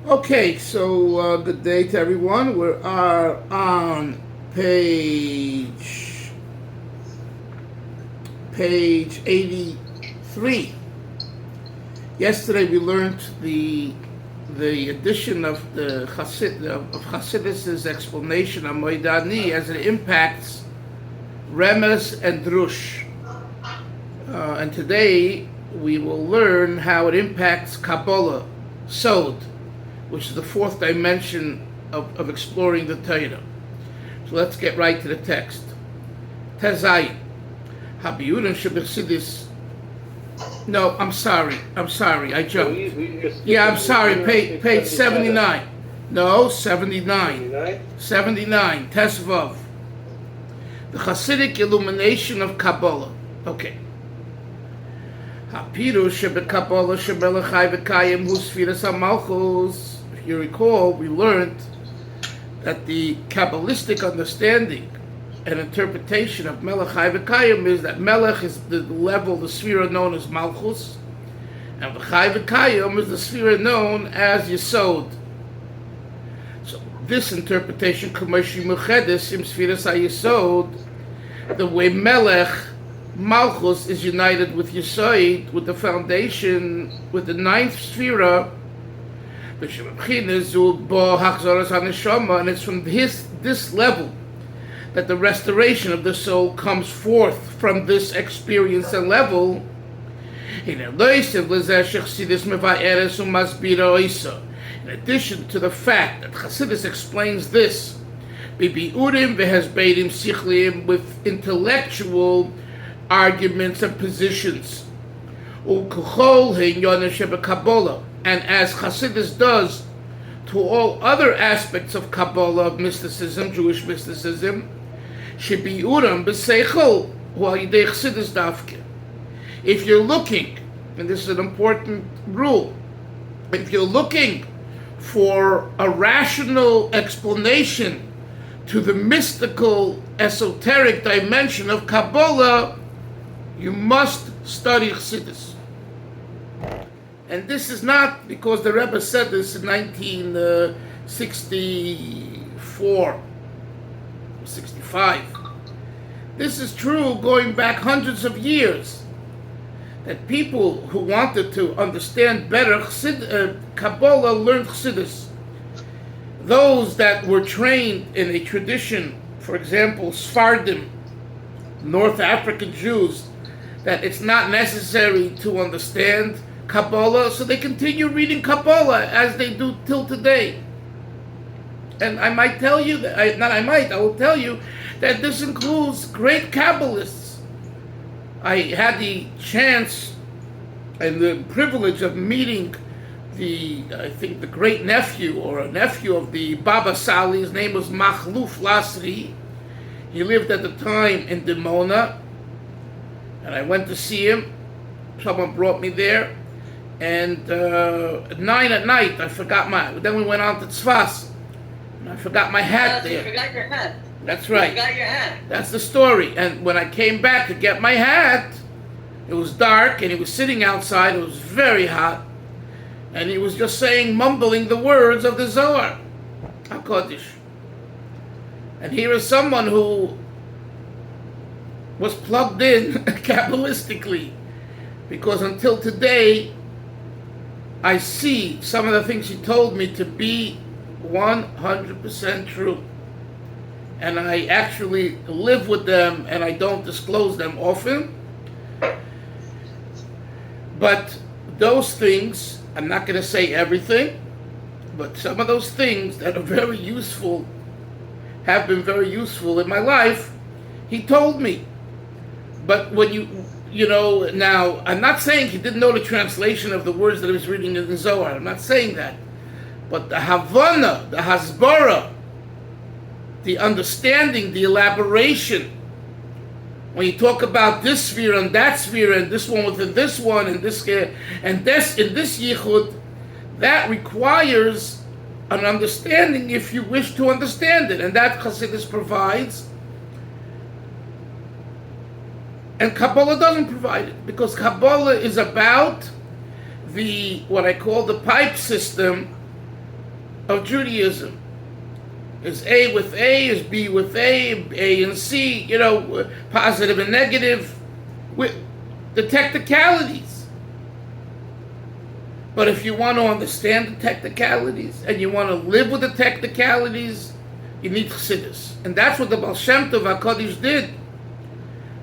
Okay, so good day to everyone. We are on page 83. Yesterday we learned the addition of the Chasidus' explanation of Modeh Ani as it impacts Remes and Drush. And today we will learn how it impacts Kabbala, Sod, which is the fourth dimension of exploring the Torah. So let's get right to the text. Tezayin. Habiyudim Shebechsidis. No, I'm sorry, I jumped. Yeah, I'm sorry, page 79. No, 79. 79, Tesvav. The Hasidic illumination of Kabbalah. Okay. Hapirush shebekabbalah shebelechai v'kayim hu sfiras hamalchus. If you recall, we learned that the Kabbalistic understanding and interpretation of Melechai v'kayim is that Melech is the level, the sphere known as Malchus, and v'chai v'kayim is the sphere known as Yesod. So this interpretation, Kamoshi Muchedes im Sfiras HaYesod, the way Melech Malchus is united with Yesod, with the foundation, with the ninth sphera, and it's from this level that the restoration of the soul comes forth from this experience and level. In addition to the fact that Chasidus explains this with intellectual arguments and positions, and as Chasidus does to all other aspects of Kabbalah, of mysticism, Jewish mysticism, if you're looking, and this is an important rule, if you're looking for a rational explanation to the mystical, esoteric dimension of Kabbalah, you must study Chassidus. And this is not because the Rebbe said this in 1964, 65. This is true going back hundreds of years, that people who wanted to understand better Kabbalah learned Chassidus. Those that were trained in a tradition, for example, Sfardim, North African Jews, that it's not necessary to understand Kabbalah, so they continue reading Kabbalah as they do till today. And I might tell you that, I will tell you that this includes great Kabbalists. I had the chance and the privilege of meeting the great nephew or a nephew of the Baba Sali. His name was Machluf Lasri. He lived at the time in Dimona, and I went to see him. Someone brought me there. And at 9 at night, I forgot then we went on to Tzfas, and I forgot my hat there. You forgot your hat. That's right. You forgot your hat. That's the story. And when I came back to get my hat, it was dark, and he was sitting outside. It was very hot. And he was just mumbling the words of the Zohar, HaKodesh. And here is someone who was plugged in Kabbalistically, because until today, I see some of the things he told me to be 100% true. And I actually live with them, and I don't disclose them often. But those things, I'm not going to say everything, but some of those things that are very useful, have been very useful in my life, he told me. But when now, I'm not saying he didn't know the translation of the words that he was reading in the Zohar. I'm not saying that. But the Havana, the Hasbara, the understanding, the elaboration, when you talk about this sphere and that sphere and this one within this one and this in this yichud, that requires an understanding if you wish to understand it. And that Chassidus provides. And Kabbalah doesn't provide it, because Kabbalah is about what I call the pipe system of Judaism. Is A with A, is B with A and C, positive and negative, with the technicalities. But if you want to understand the technicalities and you want to live with the technicalities, you need Chasidus. And that's what the Baal Shem Tov HaKadosh did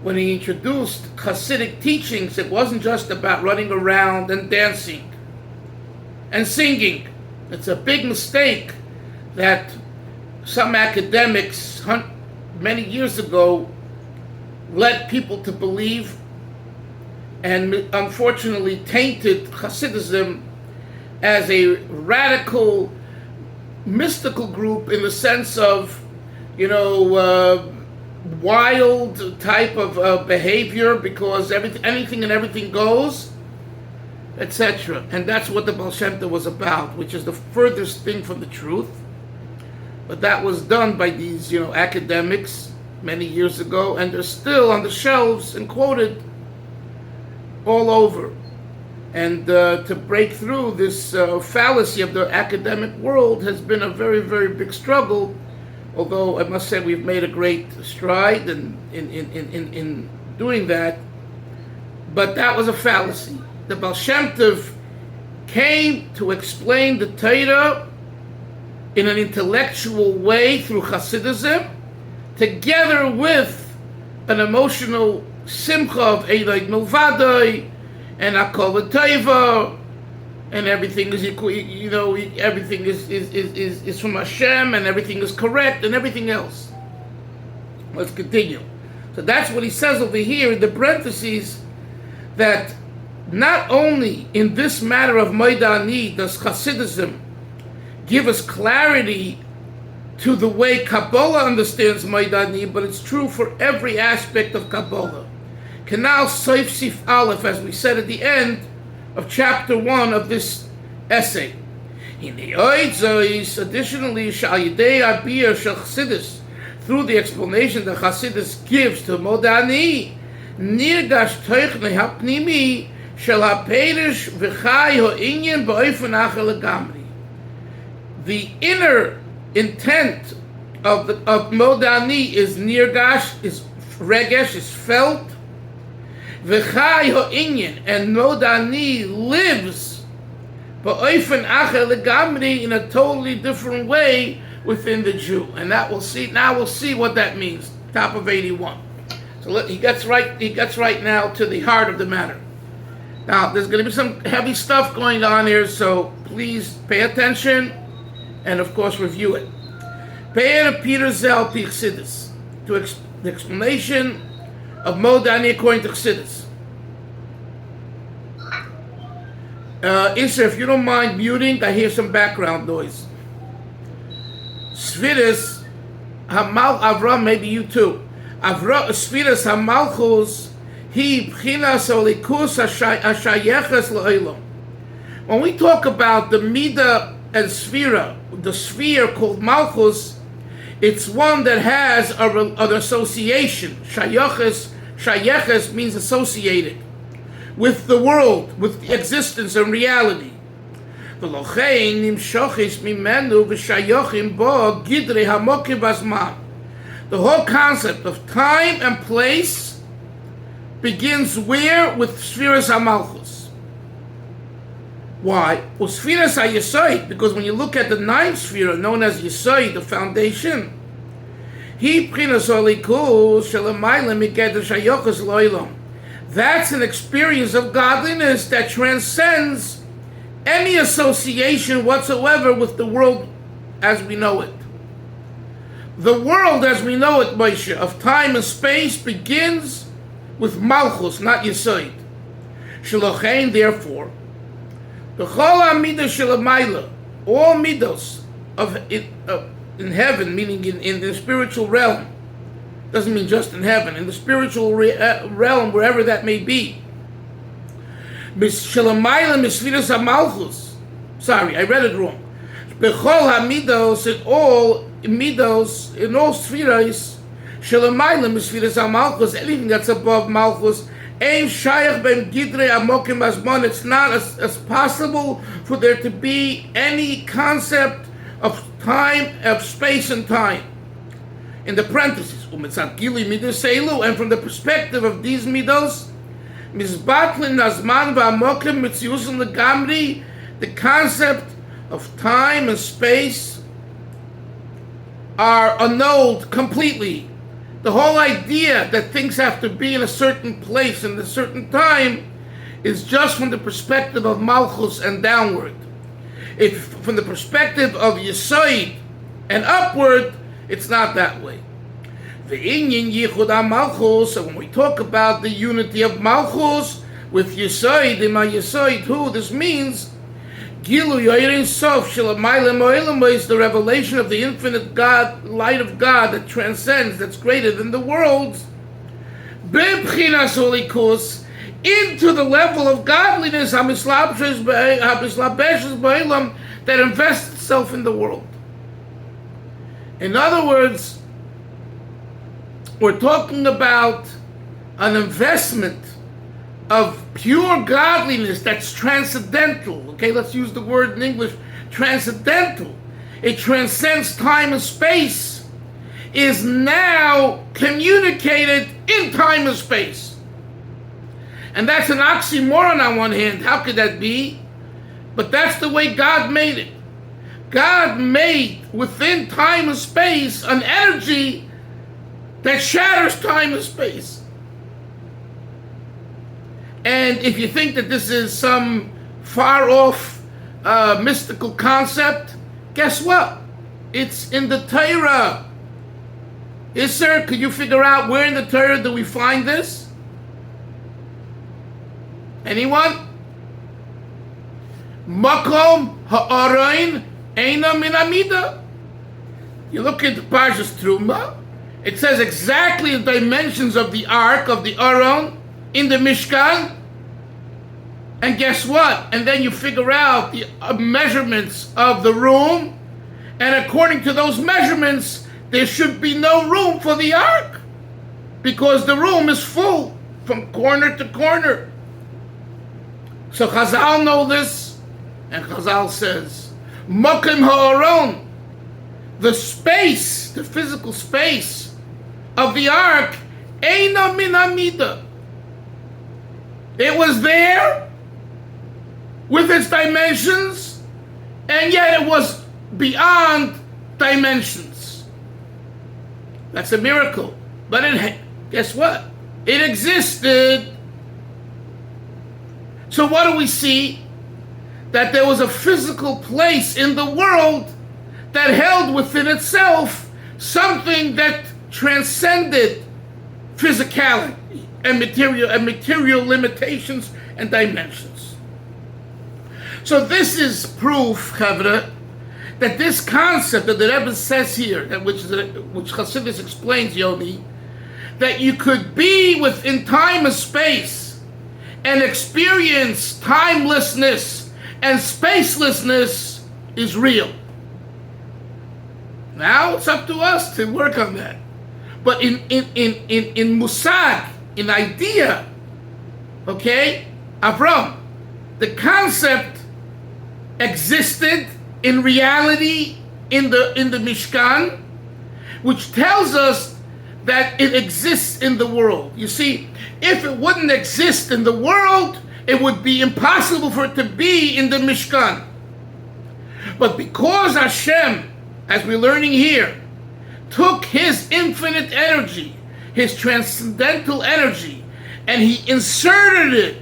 when he introduced Hasidic teachings. It wasn't just about running around and dancing and singing. It's a big mistake that some academics many years ago led people to believe, and unfortunately tainted Hasidism as a radical mystical group in the sense of wild type of behavior, because anything and everything goes, etc. And that's what the Baal Shem Tov was about, which is the furthest thing from the truth. But that was done by these, academics many years ago, and they're still on the shelves and quoted all over. And to break through this fallacy of the academic world has been a very, very big struggle. Although I must say we've made a great stride in doing that. But that was a fallacy. The Baal Shem Tov came to explain the Torah in an intellectual way through Hasidism, together with an emotional simcha of Eidai Milvadai and Akol Taiva, and everything is everything is from Hashem, and everything is correct, and everything else. Let's continue. So that's what he says over here in the parentheses, that not only in this matter of Modeh Ani does Chasidism give us clarity to the way Kabbala understands Modeh Ani, but it's true for every aspect of Kabbala. Canal Seif Sif Aleph, as we said at the end of chapter 1 of this essay. Additionally, through the explanation that Chasidus gives to Modeh Ani, nirgash toichne hapnimi shel haperish v'chai ha'inyan ba'ofen acher legamri. The inner intent of Modeh Ani is nirgash, is regesh, is felt. V'chai ha'inyan, and Modeh Ani lives ba'ofen acher legamri, in a totally different way within the Jew. And that we'll see. Now we'll see what that means. Top of 81. So he gets right now to the heart of the matter. Now there's going to be some heavy stuff going on here, so please pay attention and of course review it. Pe'er Peter Zel Pi Chasidus, to the explanation of Modeh Ani according to Chasidus. Isra, if you don't mind muting, I hear some background noise. Sfiris Hamal Avram, maybe you too. Sfiris Hamalchus Hi Bchinas Olikus Hashayeches La'olam. When we talk about the Midah and Sfira, the sphere called Malchus, it's one that has an association. Shayeches means associated with the world, with existence and reality. The whole concept of time and place begins where? With Sfiras HaMalchus. Why? Well, Sfiras HaYesod, because when you look at the ninth Sfira, known as Yesod, the foundation, that's an experience of godliness that transcends any association whatsoever with the world as we know it. The world as we know it, Moshe, of time and space begins with Malchus, not Yesod. Shalochein, therefore, the Chol HaMidah Shelamayla, all midos in heaven, meaning in the spiritual realm, doesn't mean just in heaven, in the spiritual realm, wherever that may be. Shelamayla Misfiras HaMalchus. Sorry, I read it wrong. Bechol HaMidos, in all midos, in all spheres, Shelamayla Misfiras HaMalchus, anything that's above Malchus, Ein Shayach Ben Gidrei Amokim Azman. It's not as possible for there to be any concept of time, of space and time. In the parentheses, and from the perspective of these midos, the concept of time and space are annulled completely. The whole idea that things have to be in a certain place in a certain time is just from the perspective of Malchus and downward. If from the perspective of Yesod and upward, it's not that way. The Inyan Yichud HaMalchus, so when we talk about the unity of Malchus with Yesod, in my Yesod, who this means, Gilu Yoyin Sof Shelamayla Mo'elam is the revelation of the infinite God, light of God that transcends, that's greater than the worlds, B'Bchinas Holikus, into the level of godliness that invests itself in the world. In other words, we're talking about an investment of pure godliness that's transcendental. Okay, let's use the word in English, transcendental. It transcends time and space, is now communicated in time and space. And that's an oxymoron on one hand. How could that be? But that's the way God made it. God made within time and space an energy that shatters time and space. And if you think that this is some far off mystical concept, guess what? It's in the Torah. Yes, sir. Could you figure out where in the Torah do we find this? Anyone? Makom ha'arain eina min amida. You look into Parshas Truma, it says exactly the dimensions of the ark, of the Aron, in the Mishkan. And guess what? And then you figure out the measurements of the room, and according to those measurements, there should be no room for the ark, because the room is full from corner to corner. So Chazal know this, and Chazal says, Mokim ha'aron, the space, the physical space of the ark, eina min amida. It was there with its dimensions, and yet it was beyond dimensions. That's a miracle. But guess what? It existed. So what do we see? That there was a physical place in the world that held within itself something that transcended physicality and material limitations and dimensions. So this is proof, Chavra, that this concept that the Rebbe says here, which Chasidus explains, Yoni, that you could be within time and space and experience timelessness and spacelessness is real. Now it's up to us to work on that. But in musag, in idea, okay, Avram, the concept existed in reality in the Mishkan, which tells us that it exists in the world. You see, if it wouldn't exist in the world, it would be impossible for it to be in the Mishkan. But because Hashem, as we're learning here, took his infinite energy, his transcendental energy, and he inserted it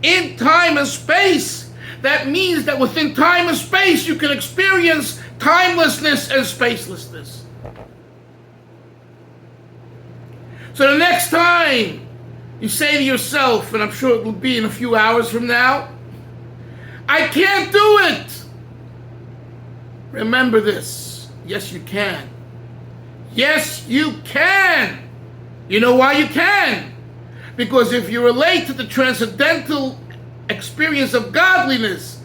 in time and space, that means that within time and space you can experience timelessness and spacelessness. So the next time you say to yourself, and I'm sure it will be in a few hours from now, I can't do it. Remember this. Yes, you can. Yes, you can. You know why you can? Because if you relate to the transcendental experience of godliness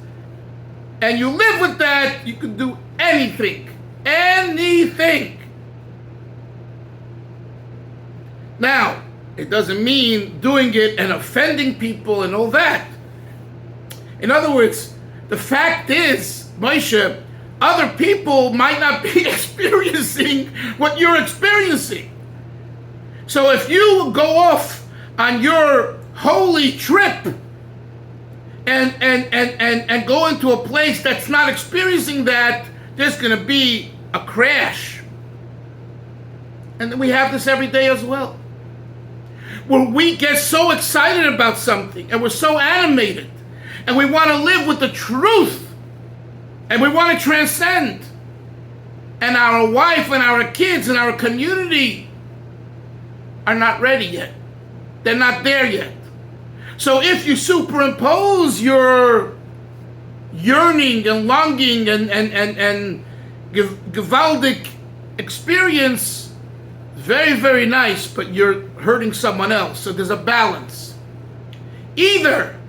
and you live with that, you can do anything. Anything. Now, it doesn't mean doing it and offending people and all that. In other words, the fact is, Moshe, other people might not be experiencing what you're experiencing. So if you go off on your holy trip and go into a place that's not experiencing that, there's going to be a crash. And then we have this every day as well, where we get so excited about something and we're so animated and we want to live with the truth and we want to transcend, and our wife and our kids and our community are not ready yet. They're not there yet. So if you superimpose your yearning and longing and gewaldic experience, very, very nice, but you're hurting someone else. So there's a balance. Either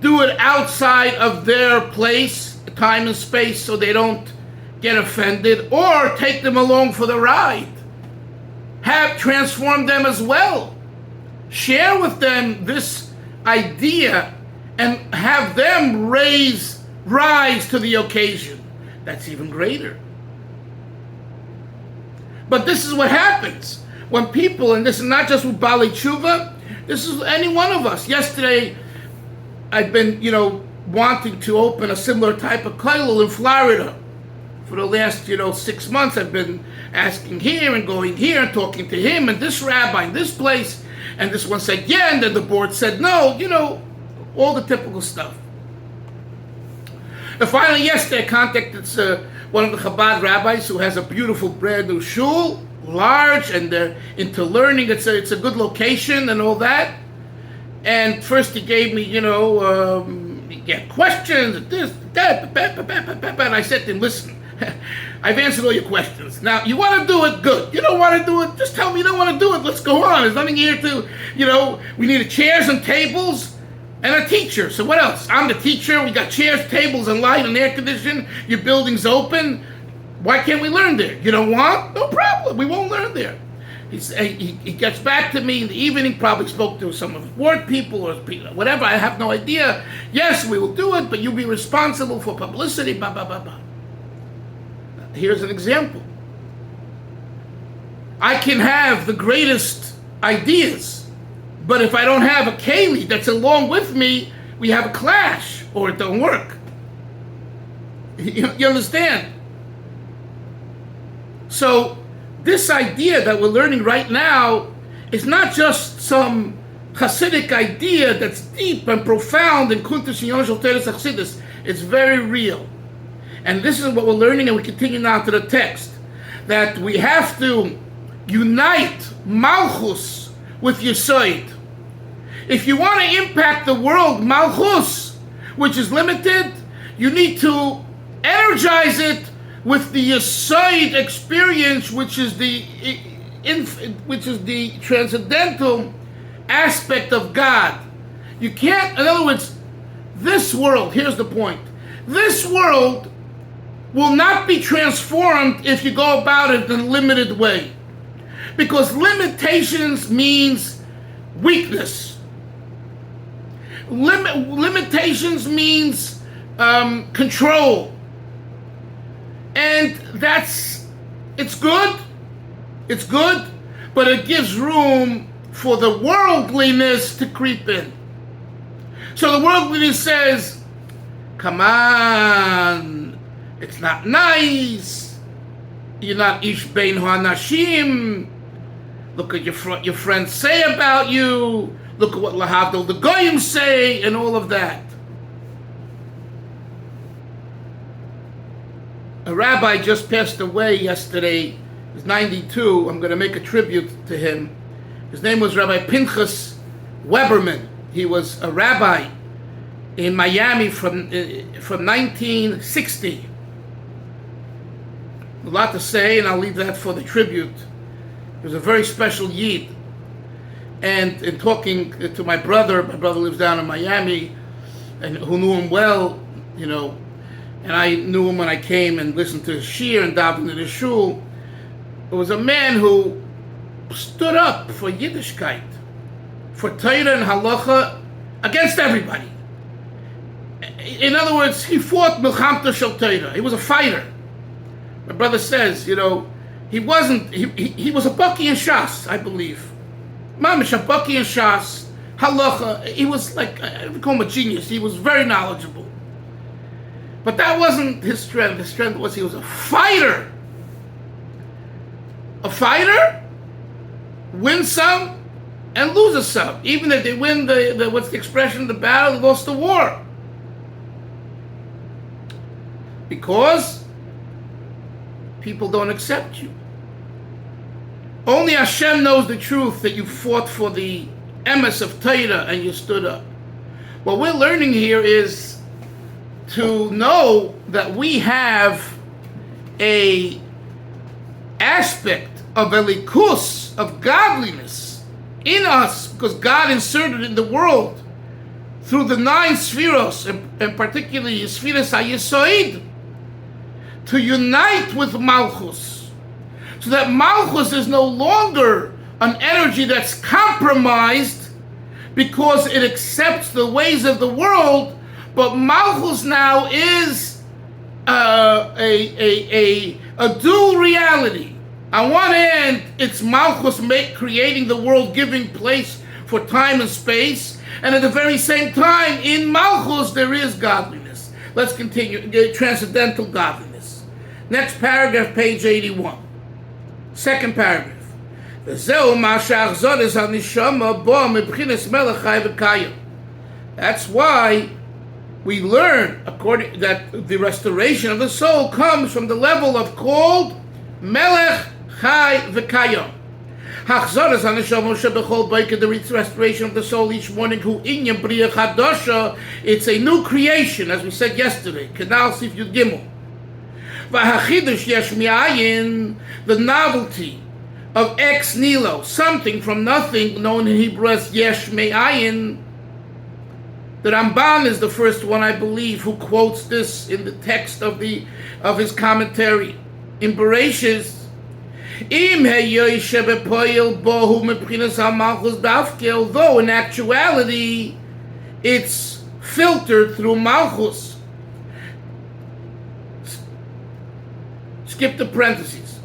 do it outside of their place, time and space, so they don't get offended, or take them along for the ride. Transform them as well. Share with them this idea and have them rise to the occasion. That's even greater. But this is what happens when people, and this is not just with Bali Tshuva, this is any one of us. Yesterday, I've been, wanting to open a similar type of kollel in Florida. For the last, 6 months, I've been asking here and going here and talking to him and this rabbi in this place. And this one said yeah, and then the board said no, all the typical stuff. And finally, yesterday, I contacted one of the Chabad rabbis who has a beautiful brand new shul, large, and they're into learning. It's a good location and all that. And first he gave me, you get questions, this, that, and I said to him, listen, I've answered all your questions. Now, you want to do it, good. You don't want to do it, just tell me you don't want to do it. Let's go on. There's nothing here to, we need chairs and tables and a teacher. So what else? I'm the teacher. We got chairs, tables, and light and air conditioning. Your building's open. Why can't we learn there? You don't want? No problem. We won't learn there. He gets back to me in the evening, probably spoke to some of the board people or whatever. I have no idea. Yes, we will do it, but you'll be responsible for publicity, blah, blah, blah, blah. Here's an example. I can have the greatest ideas, but if I don't have a keli that's along with me, we have a clash, or it don't work. You understand? So this idea that we're learning right now is not just some Hasidic idea that's deep and profound in Kuntus Yon Shel Teres Chasidus. It's very real. And this is what we're learning, and we continue now to the text, that we have to unite Malchus with Yesod. If you want to impact the world, Malchus, which is limited, you need to energize it with the Yesod experience, which is the transcendental aspect of God. You can't, in other words, this world, here's the point, this world will not be transformed if you go about it in a limited way. Because limitations means weakness. Limitations means control. And it's good, but it gives room for the worldliness to creep in. So the worldliness says, come on, it's not nice, you're not ish bein ha'anashim, look at what your friends say about you, look at what lahavdil the goyim say, and all of that. A rabbi just passed away yesterday. He's 92. I'm going to make a tribute to him. His name was Rabbi Pinchas Weberman. He was a rabbi in Miami from 1960. A lot to say, and I'll leave that for the tribute. He was a very special Yid. And in talking to my brother lives down in Miami, and who knew him well, and I knew him when I came and listened to his shir and davened in his shul. It was a man who stood up for Yiddishkeit, for Torah and Halacha, against everybody. In other words, he fought Milchamta Shel Torah. He was a fighter. My brother says, he wasn't, he was a Baki in Shas, I believe. Mamish, a Baki in Shas, Halacha. He was like, I would call him a genius. He was very knowledgeable. But that wasn't his strength. His strength was he was a fighter. A fighter wins some and loses some. Even if they win the what's the expression, the battle, they lost the war. Because people don't accept you. Only Hashem knows the truth that you fought for the emes of Torah and you stood up. What we're learning here is to know that we have a aspect of elikus, of godliness in us, because God inserted in the world through the 9 spheros, and particularly Spheros HaYesoid, to unite with Malchus, so that Malchus is no longer an energy that's compromised because it accepts the ways of the world, but Malchus now is a dual reality. On one hand, it's Malchus creating the world, giving place for time and space, and at the very same time, in Malchus there is godliness. Let's continue. Transcendental godliness. Next paragraph, page 81. Second paragraph. That's why we learn that the restoration of the soul comes from the level of called Melech Chai V'Kayim. Hachzaras HaNeshama Shebechol Boker, the restoration of the soul each morning. Hu Inyan Bria Chadasha. It's a new creation, as we said yesterday. Kedal Sif Yud Gimel. V'Hachidush Yesh Mi'ayin, the novelty of ex nihilo, something from nothing, known in Hebrew as Yesh Me'ayin. The Ramban is the first one, I believe, who quotes this in the text of his commentary in Bereshis. Although in actuality it's filtered through Malchus. Skip the parentheses.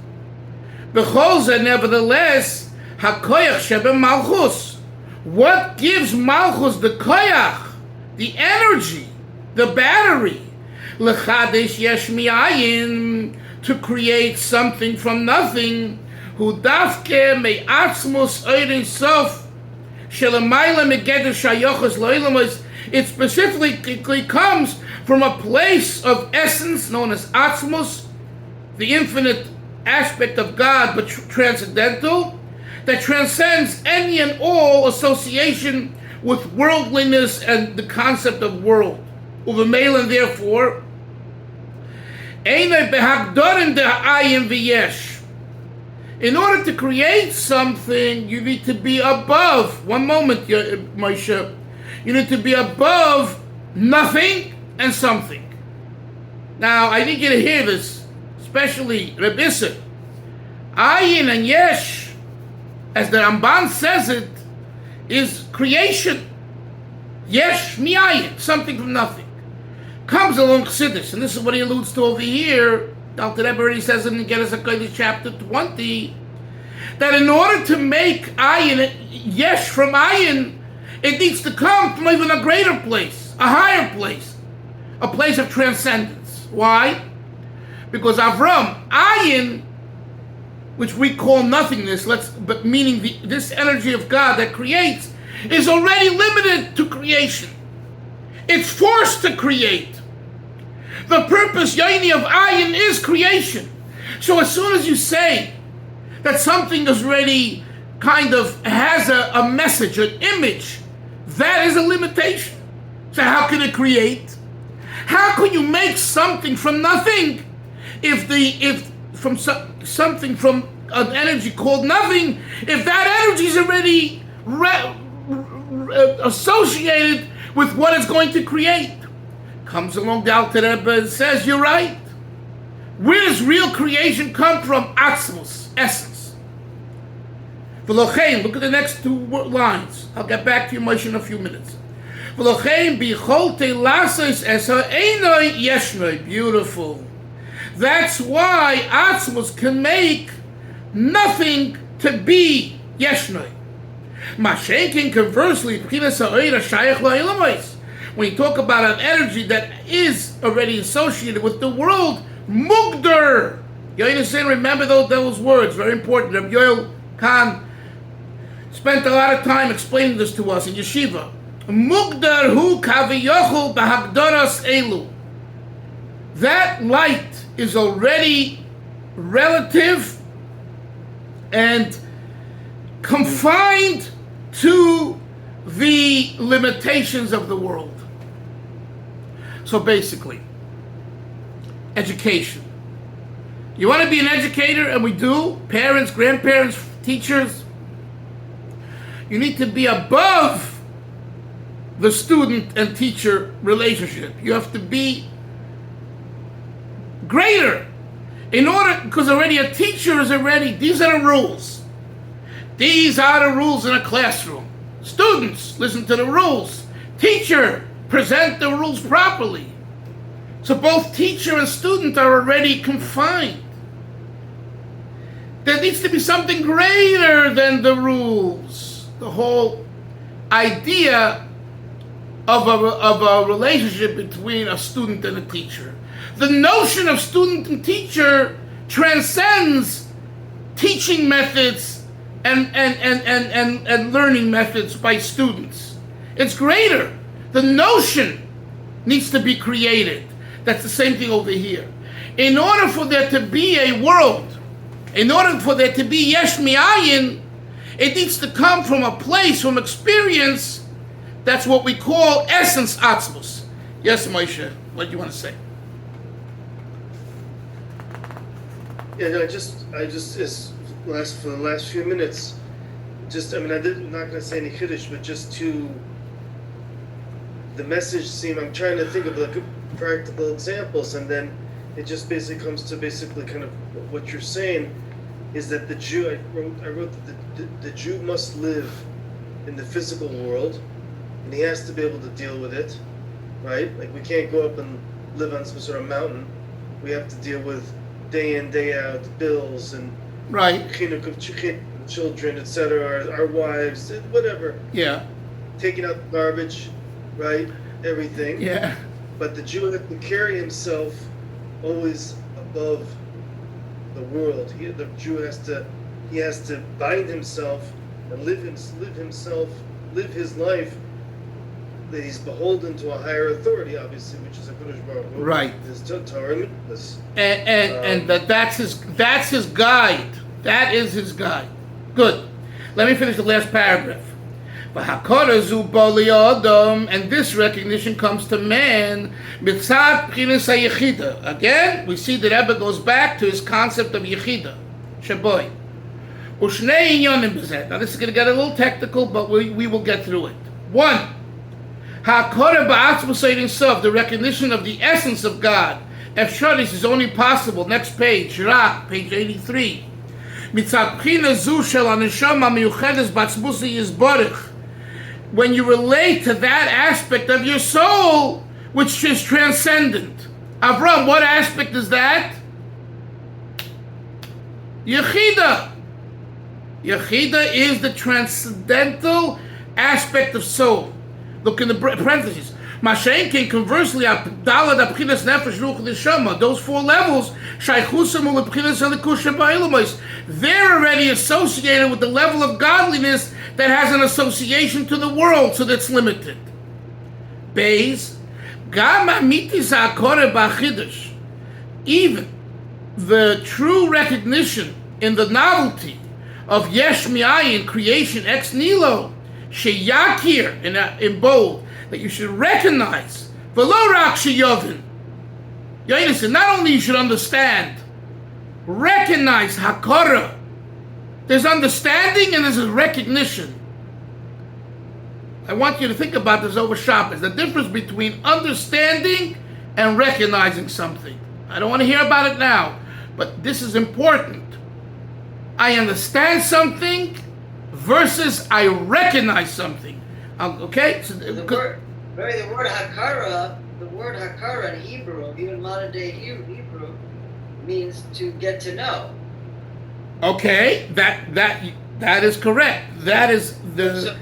Nevertheless, hakoyach shebe Malchus. What gives Malchus the koyach, the energy, the battery, l'chadesh yesh mi'ayin, to create something from nothing, hu dafke me'atzmus oirin sof shelamayla megeder shayochos lo'ilamos. It specifically comes from a place of essence known as atzmus, the infinite aspect of God, but transcendental, that transcends any and all association with worldliness and the concept of world. Uvemeil, and therefore, in order to create something, you need to be above. One moment, Moshe. You need to be above nothing and something. Now, I need you to hear this, especially Reb Issa. Ayin and Yesh, as the Ramban says it, is creation. Yesh mi'ayin, something from nothing. Comes along Chasidus, and this is what he alludes to over here. Alter Rebbe already says in Geras HaKodesh chapter 20, that in order to make ayin, yesh from ayin, it needs to come from even a greater place, a higher place, a place of transcendence. Why? Because Avram, ayin, which we call nothingness, but meaning this energy of God that creates, is already limited to creation. It's forced to create. The purpose, Yaini, of ayin is creation. So as soon as you say that something is already kind of has a message, an image, that is a limitation. So how can it create? How can you make something from nothing if from something from an energy called nothing, if that energy is already associated with what it's going to create? Comes along the Alter Rebbe and says, you're right. Where does real creation come from? Atzmos, essence. V'lochein, look at the next 2 lines. I'll get back to you, Moshe, in a few minutes. V'lochein bichol teilasos es ha'enoi yeshnoi. Beautiful. That's why Atzmus can make nothing to be Yeshnoi. Mashenkin, conversely, when you talk about an energy that is already associated with the world, Mugdar. You understand? Remember those words, very important. Rabbi Yoel Khan spent a lot of time explaining this to us in yeshiva. Mugdar hu kaviyochel b'hagdaras elu. That light is already relative and confined to the limitations of the world. So basically, education. You want to be an educator, and we do, parents, grandparents, teachers. You need to be above the student and teacher relationship. You have to be greater in order, because already a teacher is already, these are the rules. These are the rules in a classroom. Students, listen to the rules. Teacher, present the rules properly. So both teacher and student are already confined. There needs to be something greater than the rules. The whole idea of a relationship between a student and a teacher. The notion of student and teacher transcends teaching methods and learning methods by students. It's greater. The notion needs to be created. That's the same thing over here. In order for there to be a world, in order for there to be Yesh Mi'ayin, it needs to come from a place, from experience. That's what we call essence atzmus. Yes, Moshe, what do you want to say? Yeah, no, for the last few minutes, I'm not going to say any Kiddush, but just to, the message seem, I'm trying to think of like practical examples, and then it just basically comes to kind of what you're saying, is that the Jew, I wrote that the Jew must live in the physical world, and he has to be able to deal with it, right? Like we can't go up and live on some sort of mountain. We have to deal with day in, day out bills and right, chinuch of children, etc., our wives, whatever. Yeah. Taking out the garbage, right? Everything. Yeah. But the Jew has to carry himself always above the world. The Jew has to bind himself and live his life, that he's beholden to a higher authority, obviously, which is a Kadosh Baruch Hu. Right. His Torah and mitzvahs. And that's his guide. That is his guide. Good. Let me finish the last paragraph. And this recognition comes to man. Again, we see that Rebbe goes back to his concept of Yechida. Shaboy. Now this is going to get a little technical, but we will get through it. One, the recognition of the essence of God. Efshadis is only possible. Next page, Rak, page 83. When you relate to that aspect of your soul, which is transcendent. Avram, what aspect is that? Yechida. Yechida is the transcendental aspect of soul. Look in the parentheses. Mashenkin, conversely, those four levels, they're already associated with the level of godliness that has an association to the world, so that's limited. Beis, even the true recognition in the novelty of Yesh Mi'ayin, creation ex nihilo, sheyakir, in bold, that you should recognize, v'lo rak sheyovin. You understand? Not only you should understand, recognize hakara. There's understanding and there's a recognition. I want you to think about this over Shabbos. The difference between understanding and recognizing something. I don't want to hear about it now, but this is important. I understand something versus I recognize something. Okay? So, the word hakara in Hebrew, even modern day Hebrew, means to get to know. Okay, that is correct. That is So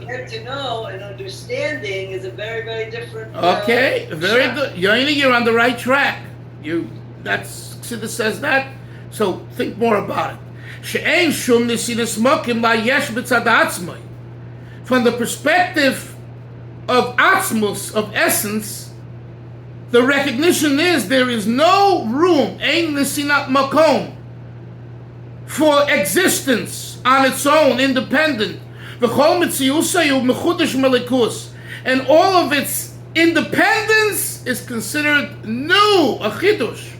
get to know and understanding is a very, very different. Okay, very shot. good. You're on the right track. Chasidus says that. So think more about it. She'ein shum nesinas mokim la yesh b'tzad atzmai. From the perspective of atzmus, of essence, the recognition is there is no room, ein nesinat makom, for existence on its own, independent. V'chol mitziusayu mechudesh melikus. And all of its independence is considered new, a chidush.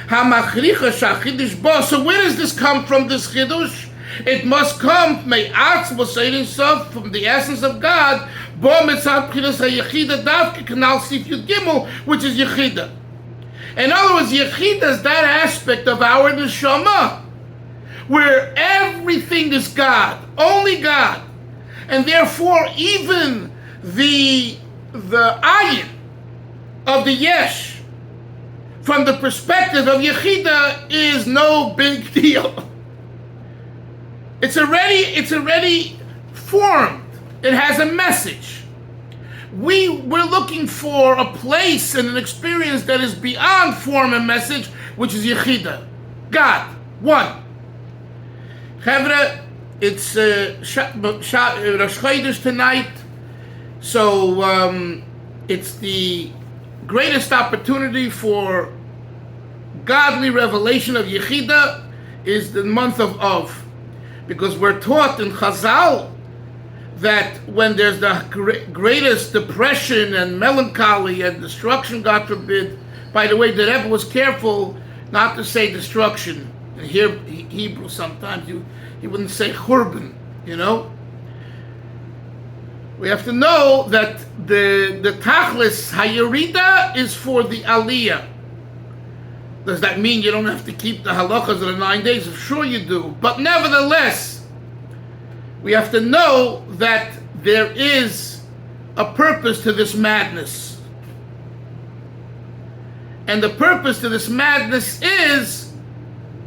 Hamachricha shachidush bo. So where does this come from, this chidush? It must come from the essence of God, bo mitzad b'chinas hayechida davke kanal sif yud gimel, which is yechida. In other words, yechida is that aspect of our neshama where everything is God, only God, and therefore even the ayin of the yesh from the perspective of yechida is no big deal. It's already formed. It has a message. We're looking for a place and an experience that is beyond form and message, which is yechida, God, one. Chevra, it's Rosh Chodesh tonight, so it's the greatest opportunity for godly revelation of Yechida is the month of Av, because we're taught in Chazal that when there's the greatest depression and melancholy and destruction, God forbid. By the way, the Rebbe was careful not to say destruction. In Hebrew, sometimes he wouldn't say churban, We have to know that the tachlis hayerida is for the aliyah. Does that mean you don't have to keep the halachas of the 9 days? Sure you do. But nevertheless, we have to know that there is a purpose to this madness. And the purpose to this madness is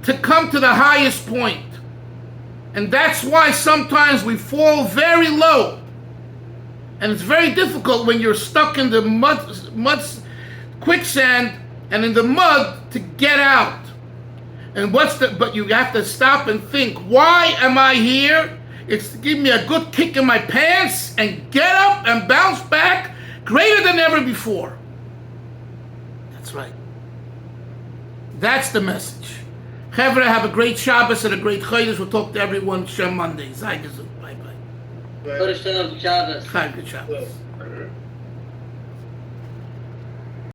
to come to the highest point. And that's why sometimes we fall very low. And it's very difficult when you're stuck in the mud, quicksand, and in the mud to get out. And but you have to stop and think, why am I here? It's to give me a good kick in my pants and get up and bounce back greater than ever before. That's right. That's the message. Chevra, have a great Shabbos and a great Chodesh. We'll talk to everyone Shem Monday. Zay Gezut. Bye-bye. Good Shabbos. Good Shabbos.